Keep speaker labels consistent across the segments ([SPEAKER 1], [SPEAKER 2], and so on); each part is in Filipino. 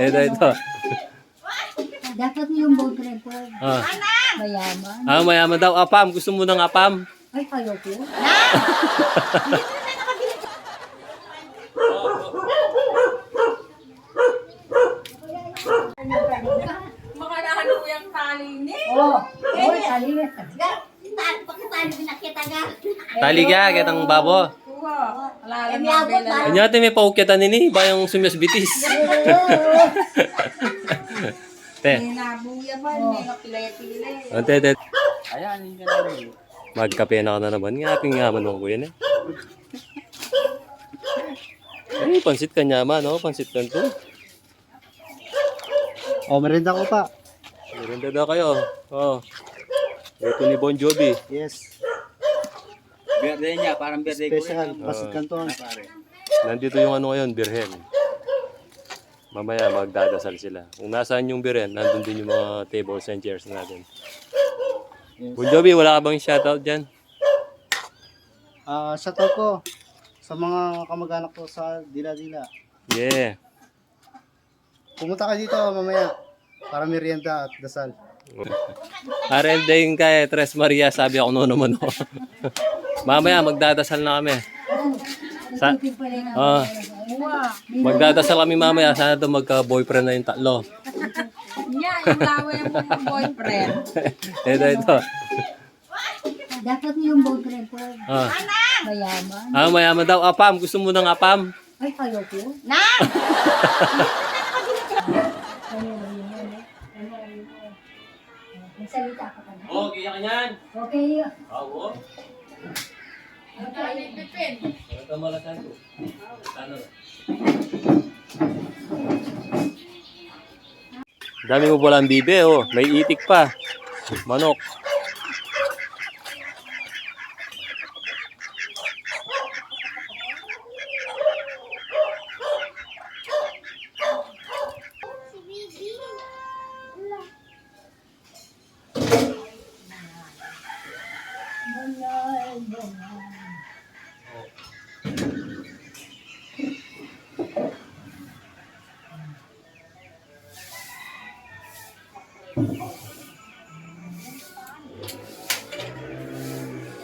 [SPEAKER 1] Ito.
[SPEAKER 2] Dapat yung boyfriend ko.
[SPEAKER 1] Ah.
[SPEAKER 2] Mayaman.
[SPEAKER 1] Mayaman daw. Apam. Gusto mo ng apam?
[SPEAKER 2] Ay, kayo ko.
[SPEAKER 3] Makarano yung tali ni.
[SPEAKER 2] Oh, tali.
[SPEAKER 1] Tali ka. Kitang babo.
[SPEAKER 3] Alalam na bela.
[SPEAKER 1] Kanya natin may paukyatan nini. Ba yung sumias bitis. Te.
[SPEAKER 3] Nabuya ba? May kapilay-pilay.
[SPEAKER 1] Ante.
[SPEAKER 4] Ayan, hindi ka namin.
[SPEAKER 1] Magkape na ka na naman. Nga aking nga man ko yan eh. Ay, pansit ka nyaman. Oh. Pansit ka to.
[SPEAKER 4] Oh, merinda ko pa.
[SPEAKER 1] Maganda daw kayo. Oh. Ito ni Bon Jovi.
[SPEAKER 4] Yes.
[SPEAKER 5] Birthday niya, parang birthday ko
[SPEAKER 4] Special,
[SPEAKER 5] rin.
[SPEAKER 4] Pasit Canton.
[SPEAKER 1] Nandito yung ano ngayon, birhen. Mamaya magdadasal sila. Kung nasaan yung birhen, nandun din yung mga tables and chairs natin.
[SPEAKER 4] Yes.
[SPEAKER 1] Bon Jovi, wala ka bang shoutout dyan?
[SPEAKER 4] Shoutout ko sa mga kamag-anak ko sa Dila-Dila.
[SPEAKER 1] Yeah.
[SPEAKER 4] Pumunta ka dito mamaya para merienda at dasal.
[SPEAKER 1] Arending kay Tres Maria, sabi ako noon naman. Oh. Mamaya magdadasal na kami. Magdadasal kami mamaya. Sana daw magka-boyfriend na yung tatlo.
[SPEAKER 3] Yan, yung laway mo ng boyfriend.
[SPEAKER 1] Ito.
[SPEAKER 2] Dapat yung boyfriend ko. Mayaman.
[SPEAKER 1] Mayaman daw. Apam. Gusto mo ng apam?
[SPEAKER 2] Ay, kayo ko. Magsalita ka pa na.
[SPEAKER 1] Oo, kaya ka yan.
[SPEAKER 2] Okay.
[SPEAKER 1] Oo. Ito malasan ko. Dami mo palang bibe, oh. May itik pa. Manok.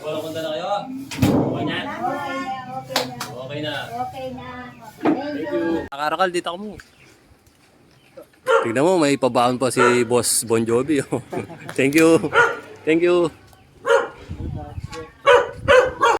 [SPEAKER 1] Wala punta na kayo. Okay na. Okay na.
[SPEAKER 2] Okay na. Thank you.
[SPEAKER 1] Nakarakal, dito ako mo. Tignan mo, may pabaon pa si Boss Bon Jovi. Oh. Thank you. Thank you.